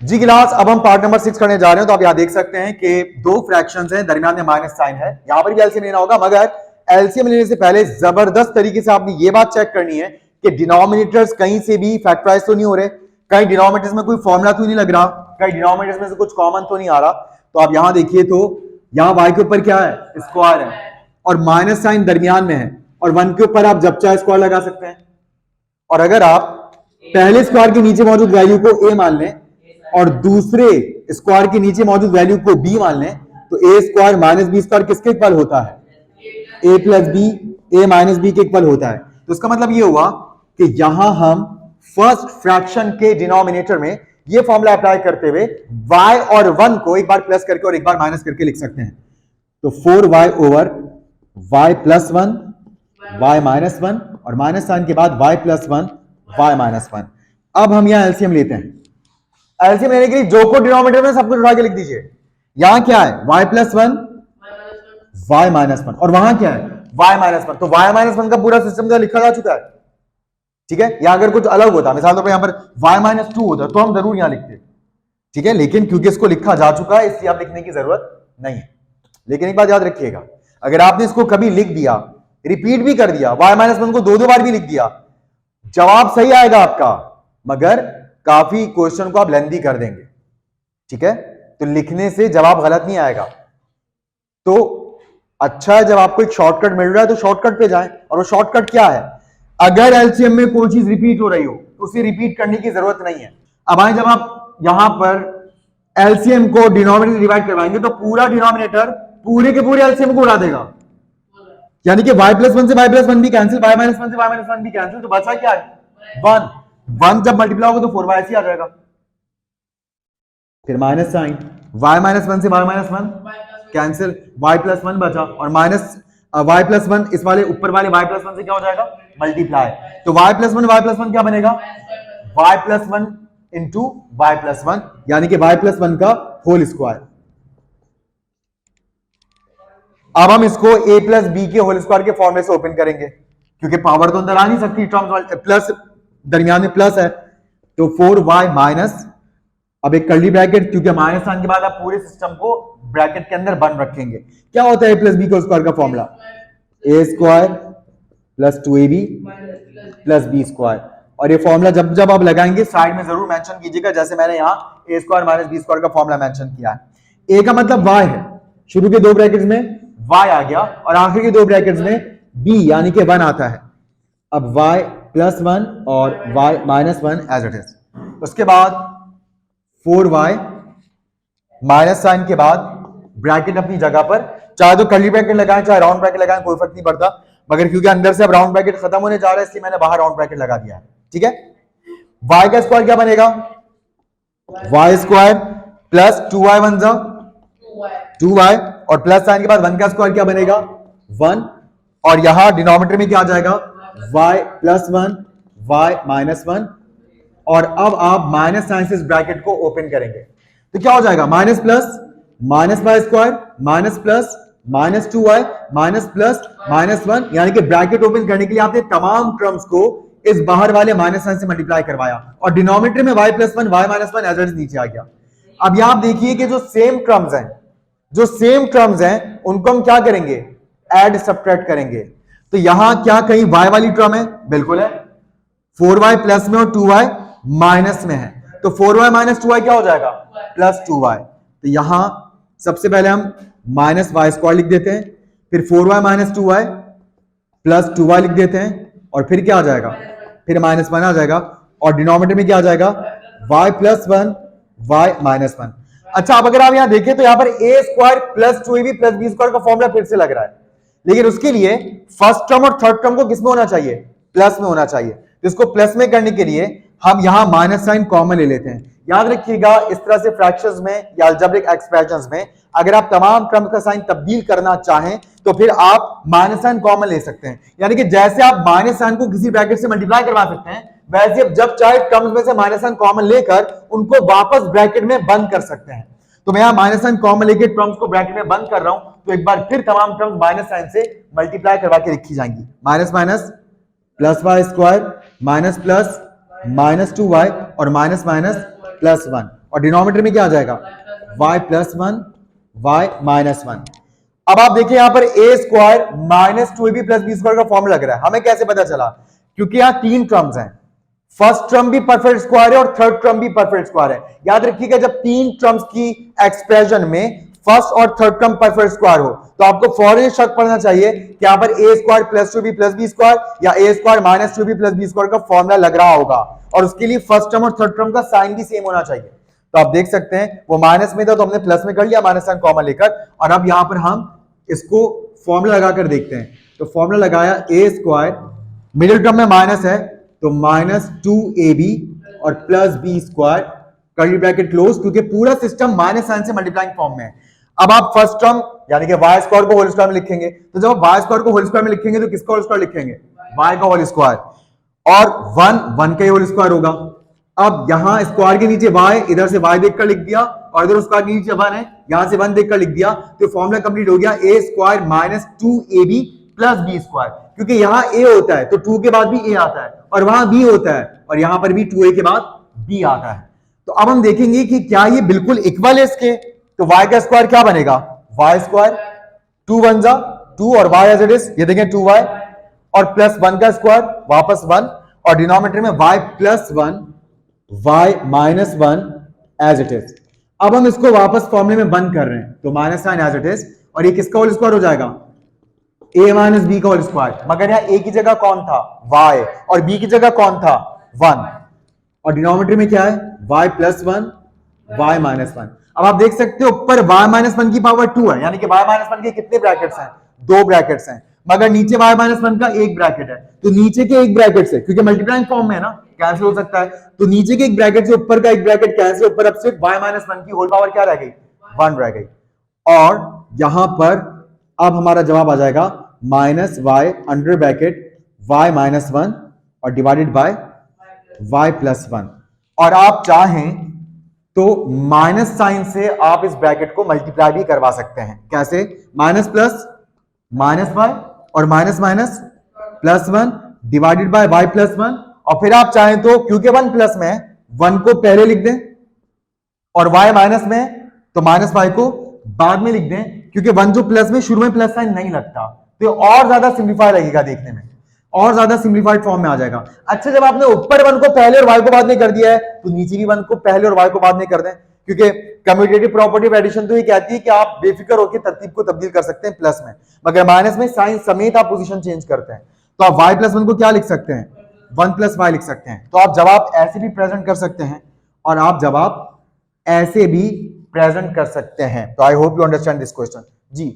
जी class, अब हम part number 6 करने जा रहे हैं। तो आप यहां देख सकते हैं कि दो फ्रैक्शंस हैं, दरमियान में माइनस साइन है। यहां पर भी एलसीएम लेना होगा, मगर एलसीएम लेने से पहले जबरदस्त तरीके से आपने ये बात चेक करनी है कि डिनोमिनेटर्स कहीं से भी फैक्टराइज तो नहीं हो रहे, कहीं डिनोमिनेटर्स में कोई फॉर्मूला तो नहीं लग रहा, कहीं डिनोमिनेटर्स में से कुछ कॉमन तो नहीं आ रहा। तो आप यहां देखिए तो यहां y के ऊपर क्या है, स्क्वायर है, और माइनस साइन दरमियान में है, और 1 के ऊपर आप जब चाहे स्क्वायर लगा सकते हैं। और अगर आप पहले स्क्वायर के नीचे मौजूद वैल्यू को a मान लें और दूसरे स्क्वायर के नीचे मौजूद वैल्यू को b मान लें, तो a square minus B square किसके इक्वल होता है? a plus B, a minus B के इक्वल होता है। तो इसका मतलब ये हुआ कि यहां हम फर्स्ट फ्रैक्शन के डिनोमिनेटर में ये फॉर्मूला अप्लाई करते हुए y और 1 को एक बार प्लस करके और एक बार माइनस करके लिख सकते हैं। तो 4y over y plus 1, y minus 1, और माइनस साइन के बाद y प्लस 1, y माइनस 1। अब हम यहां एलसीएम लेते हैं। एलसीएम लेने के लिए जो को डिनोमिनेटर में सब कुछ उठा के लिख दीजिए। यहां क्या है? y प्लस 1, y माइनस 1, और वहां क्या है? y minus 1। तो y माइनस 1 का पूरा सिस्टम तो लिखा जा चुका है, ठीक है। या अगर कुछ अलग होता, मिसाल तौर पर यहां पर y माइनस 2 होता, तो हम जरूर यहां लिखते, ठीक है। लेकिन क्योंकि इसको लिखा जा चुका है, इसलिए आप लिखने की जरूरत नहीं है। लेकिन एक बात याद रखिएगा, अगर आपने इसको कभी लिख दिया, रिपीट भी कर दिया, y माइनस 1 को दो बार भी लिख दिया, जवाब सही आएगा आपका, मगर काफी क्वेश्चन को आप लेंदी कर देंगे, ठीक है। तो लिखने से जवाब गलत नहीं आएगा। तो अच्छा है, जब आपको एक शॉर्टकट मिल रहा है तो शॉर्टकट पे जाएं। और वो शॉर्टकट क्या है? अगर एलसीएम में कोई चीज रिपीट हो रही हो तो उसे रिपीट करने की जरूरत नहीं है। अब आए, जब आप यहां पर एलसीएम को डिनोमिनेटर डिवाइड करवाएंगे तो पूरा डिनोमिनेटर पूरे के पूरे एलसीएम को उड़ा देगा, यानी कि y प्लस 1 से y प्लस 1 भी कैंसिल, y माइनस 1 से y माइनस 1 भी कैंसिल, तो बचा क्या है? 1। 1 जब मल्टीप्लाई होगा तो 4y ऐसे आ जाएगा। फिर माइनस साइन, y माइनस 1 से y minus 1 cancel, y plus 1 बचा, और माइनस y प्लस 1 इस वाले ऊपर वाले y प्लस 1 से क्या हो जाएगा? मल्टीप्लाई। तो y प्लस 1 क्या बनेगा? y plus 1 into y plus 1, यानी कि y प्लस 1 का होल स्क्वायर। अब हम इसको a प्लस बी के होल स्क्वायर के फॉर्मूले से ओपन करेंगे, क्योंकि पावर तो अंदर आ नहीं सकती, टर्म्स प्लस दरमियान में प्लस है। तो 4y माइनस, अब एक कर्ली ब्रैकेट, क्योंकि माइनस साइन के बाद आप पूरे सिस्टम को ब्रैकेट के अंदर बंद रखेंगे। क्या होता है a प्लस बी के स्क्वायर का formula? a square plus 2ab plus B square. और ये फॉर्मूला जब जब आप लगाएंगे साइड में जरूर मेंशन कीजिएगा, जैसे मैंने यहाँ a square minus B square का फॉर्मूला मेंशन किया है। a का मतलब y है, शुरू के दो ब्रैकेट्स में y आ गया और आखिर के दो ब्रैकेट्स में b यानी कि 1 आता है। अब y प्लस 1 और y minus 1 as it is. उसके बाद 4y माइनस साइन के बाद ब्रैकेट अपनी जगह पर, चाहे तो कर्ली ब्रैकेट लगाएं चाहे राउंड ब्रैकेट लगाएं, कोई फर्क नहीं पड़ता, मगर क्योंकि अंदर से अब राउंड ब्रैकेट खत्म होने जा रहा है इसलिए मैंने बाहर राउंड ब्रैकेट लगा दिया है, ठीक है। y का स्क्वायर क्या बनेगा? y स्क्वायर प्लस 2y 1 जा 2y, और प्लस साइन के बाद 1 का स्क्वायर क्या बनेगा? 1, और यहां डिनोमिनेटर में क्या आ जाएगा? y प्लस 1 y माइनस 1, और अब आप माइनस साइन से इस ब्रैकेट को ओपन करेंगे तो क्या हो जाएगा? Minus plus minus y square minus plus minus 2y minus plus minus 1, यानी कि ब्रैकेट ओपन करने के लिए आपने तमाम टर्म्स को इस बाहर वाले माइनस साइन से मल्टीप्लाई करवाया, और डिनोमिनेटर में y plus 1 y minus 1 as it is नीचे आ गया। अब यहां आप देखिए कि जो सेम टर्म्स हैं उनको हम क्या करेंगे? ऐड सब्ट्रैक्ट करेंगे। तो यहां क्या कहीं y वाली टर्म है? बिल्कुल है, 4y प्लस में और 2y माइनस में है, तो 4y माइनस 2y क्या हो जाएगा? Plus 2y। तो यहां सबसे पहले हम माइनस वाई स्क्वायर लिख देते हैं, फिर 4y minus 2y plus 2y लिख देते हैं, और फिर क्या आ जाएगा? फिर माइनस 1 आ जाएगा, और डिनोमिनेटर में क्या आ जाएगा? y plus 1 y minus 1। अच्छा, अब अगर आप यहां देखें तो यहां पर a square plus 2ab plus B square का फॉर्मूला फिर से लग रहा है, लेकिन उसके लिए फर्स्ट टर्म और थर्ड टर्म को किसमें होना चाहिए? प्लस में होना चाहिए। तो इसको प्लस में करने के लिए हम यहां माइनस साइन कॉमन ले लेते हैं। याद रखिएगा, इस तरह से फ्रैक्शंस में या अलजेब्रिक एक्सप्रेशंस में अगर आप तमाम टर्म्स का साइन तब्दील करना चाहें तो फिर आप माइनस साइन कॉमन ले सकते हैं, यानी कि जैसे आप माइनस साइन को किसी ब्रैकेट से मल्टीप्लाई करवा सकते हैं, वैसे आप जब चाहे टर्म्स में से माइनस साइन कॉमन लेकर उनको वापस ब्रैकेट में बंद कर सकते हैं। तो मैं यहां माइनस साइन कॉमन लेके टर्म्स को ब्रैकेट में बंद कर रहा हूं, तो एक बार फिर तमाम टर्म्स माइनस साइन से मल्टीप्लाई करवा के लिखी जाएंगी। Minus minus plus Y square minus plus minus 2y और माइनस माइनस प्लस 1, और डिनोमिनेटर में क्या आ जाएगा y प्लस 1 y माइनस 1। अब आप देखिए यहां पर a square minus 2ab plus B square का फॉर्मूला लग रहा है। हमें कैसे पता चला? क्योंकि यहां तीन टर्म्स हैं, फर्स्ट टर्म भी परफेक्ट स्क्वायर है और थर्ड टर्म भी परफेक्ट स्क्वायर है। याद रखिएगा जब तीन टर्म्स की एक्सप्रेशन में फर्स्ट और थर्ड टर्म परफेक्ट स्क्वायर हो तो आपको फौरन शक पड़ना चाहिए कि यहां पर a square plus 2b plus B square या a square minus 2b plus B square का फॉर्मूला लग रहा होगा, और उसके लिए फर्स्ट टर्म और थर्ड टर्म का साइन भी सेम होना चाहिए। तो आप देख सकते हैं वो माइनस में था तो हमने प्लस में कर लिया माइनस साइन कॉमन लेकर, और अब यहां पर हम इसको फॉर्मूला लगाकर देखते हैं। तो फॉर्मूला लगाया a स्क्वायर, मिडिल टर्म में माइनस है तो माइनस 2ab और plus B square curly bracket close, क्योंकि पूरा सिस्टम माइनस साइन से मल्टीप्लाइंग फॉर्म में है। अब आप फर्स्ट टर्म यानी कि y स्क्वायर को होल स्क्वायर में लिखेंगे, तो जब आप y स्क्वायर को होल स्क्वायर में लिखेंगे तो किसका होल स्क्वायर लिखेंगे? y का होल स्क्वायर, और 1 का होल स्क्वायर होगा। अब यहां स्क्वायर के नीचे y, इधर से y देखकर लिख दिया, और इधर स्क्वायर के नीचे 1 है, यहां से 1 देखकर लिख दिया, तो फॉर्मूला कंप्लीट हो गया a square minus 2ab plus B square. क्योंकि यहां a होता है तो 2 के बाद भी a आता है, और वहां b होता है और यहां पर भी 2a के बाद b आता है। तो अब हम देखेंगे कि क्या ये बिल्कुल इक्वल है इसके। तो y का स्क्वायर क्या बनेगा? y स्क्वायर 2 1 जा 2 और y एज इट इज, ये देखें 2y, और प्लस 1 का स्क्वायर वापस 1, और डिनोमिनेटर में y plus 1 y minus 1 as it is. अब हम इसको वापस फॉर्मूले में बंद कर रहे हैं तो minus sign as it is, और ये किसका होल स्क्वायर हो जाएगा? a माइनस बी का होल स्क्वायर। मगर यहां a की जगह कौन था? y, और b की जगह कौन था? 1, और डिनोमिनेटर में क्या है? y plus 1 y minus 1। अब आप देख सकते हो ऊपर y माइनस 1 की पावर 2 है, यानी कि y माइनस 1 के कितने ब्रैकेट्स हैं? 2 ब्रैकेट्स हैं, मगर नीचे y माइनस 1 का एक ब्रैकेट है, तो नीचे के एक ब्रैकेट से, क्योंकि मल्टीप्लाइंग फॉर्म में है ना, कैंसिल हो सकता है, तो नीचे के एक ब्रैकेट से ऊपर का एक ब्रैकेट कैंसिल, ऊपर अब सिर्फ y माइनस 1 की होल पावर क्या रह गई? 1 रह गई। और यहां पर अब हमारा जवाब आ जाएगा minus y under bracket y minus 1 और डिवाइडेड बाय y प्लस 1। और आप चाहें तो माइनस साइन से आप इस ब्रैकेट को मल्टीप्लाई भी करवा सकते हैं। कैसे? माइनस प्लस माइनस y और minus minus plus 1 divided by y plus 1, और फिर आप चाहें तो क्योंकि 1 प्लस में 1 को पहले लिख दें और y माइनस में तो माइनस y को बाद में लिख दें, क्योंकि 1 जो प्लस में शुरू में प्लस साइन नहीं लगता, तो और ज्यादा सिंप्लीफाई लगेगा देखने में, और ज्यादा सिंप्लीफाइड फॉर्म में आ जाएगा। अच्छा, जब आपने ऊपर 1 को पहले और y को बाद में कर दिया है तो नीचे भी 1 को पहले और y को बाद में कर दें, क्योंकि कम्यूटेटिव प्रॉपर्टी ऑफ एडिशन तो ये कहती है कि आप बेफिक्र होकर तरतीब को तब्दील कर सकते हैं प्लस में, मगर माइनस में साइन समेत आप पोजीशन चेंज करते हैं। तो आप y प्लस 1 को क्या लिख सकते हैं? 1 प्लस y लिख सकते हैं। तो आप जवाब ऐसे भी प्रेजेंट कर सकते हैं और आप जवाब ऐसे भी प्रेजेंट कर सकते हैं। तो I hope you understand this question ji.